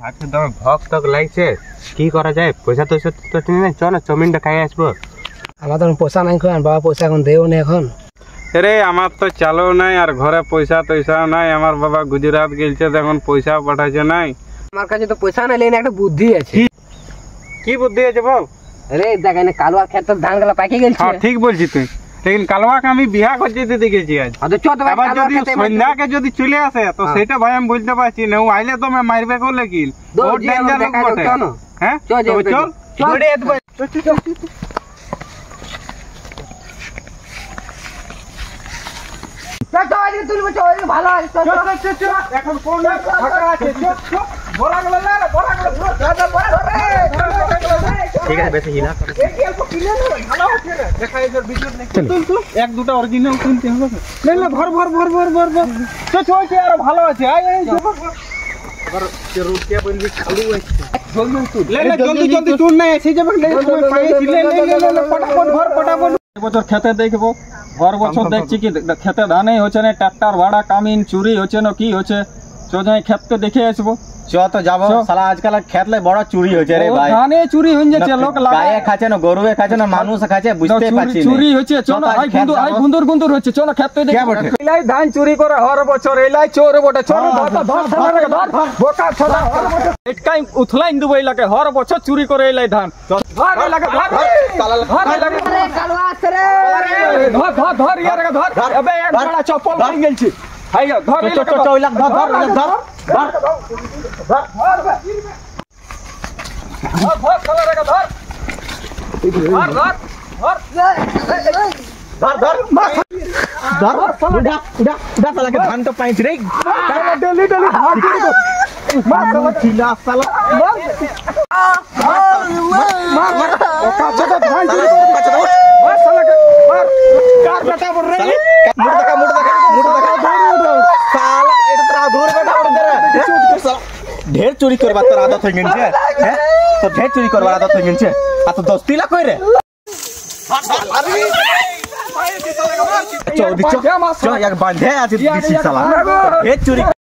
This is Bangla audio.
আজকে তো ভক তক লাগছে, কি করা যায়? পয়সা তো নেই, চ না চাউমিনটা খাই আসবো। আমার তো পয়সা নাই, বাবা পয়সা এখন দেও না এখন। আরে আমার তো চালও নাই আর ঘরে পয়সা টয়সাও নাই। আমার বাবা গুজরাট গেলছে, এখন পয়সা পাঠাইছে নাই। আমার কাছে তো পয়সা নাই, লেন একটা বুদ্ধি আছে। কি বুদ্ধি আছে বল? আরে দেখেন কালুয়া ক্ষেত ধান গুলা পাকে গেছে। হ্যাঁ ঠিক বলছি তুই, লেকিন কালুয়াকে আমি বিয়া করতে দেখেছি আজ। আবার যদি সন্ধ্যাকে যদি চলে আসে তো সেটা ভাই আমি বলতে পারছি না। ও আইলে তো আমি মারবে কো, লেকিন ও ডেঞ্জার লোক বটে। হ্যাঁ চল চল চল এখন কোন ফাঁকা আছে? ঠিক আছে, বেশি হিলা এক দুটা অরিজিনাল কিনতে হবে। ভর ভর ভর ভর ভর ভর চলছে, আরো ভালো আছে। জলদি জলদি তুল নাই এসে যাবে। বছর খেতে দেখবো, পর বছর দেখছি কি খেতে ধানই হচ্ছে না, ট্রাক্টর ভাড়া কামিন চুরি হচ্ছে না, কি হচ্ছে? যাই খেতে দেখে আসবো। চ তো যাবো। সালা আজকাল খেতলে বড় চুরি হচ্ছে রে ভাই। ধানে চুরি হয়ে যাচ্ছে, লোক গায়ে খাচ্ছে না, গরুয়ে খাচ্ছে না, মানুষ খাচ্ছে, বুঝতে পারছি না। চুরি হচ্ছে, চলো গুন্দুর গুন্দুর হচ্ছে, চলো খেতে দেখে। এলাই ধান চুরি করে হর বছর, এলাই চোর বটে। চোর বোকা ছোটা এটকাই উথলাইন দেবো এলাকে, হর বছর চুরি করে এলাই ধান। ধর এবে এক বড়া চপ্পল ভেঙে গেছে। হাই ধর ধান তো পাইছি রে। ढेर चोरी करवा तो आदत हो गई है, तो ढेर चोरी करवा आदत हो गई है। आ तो दोस्ती ला कोई रे चो एक बांधे आज दिसी साला ढेर चोरी।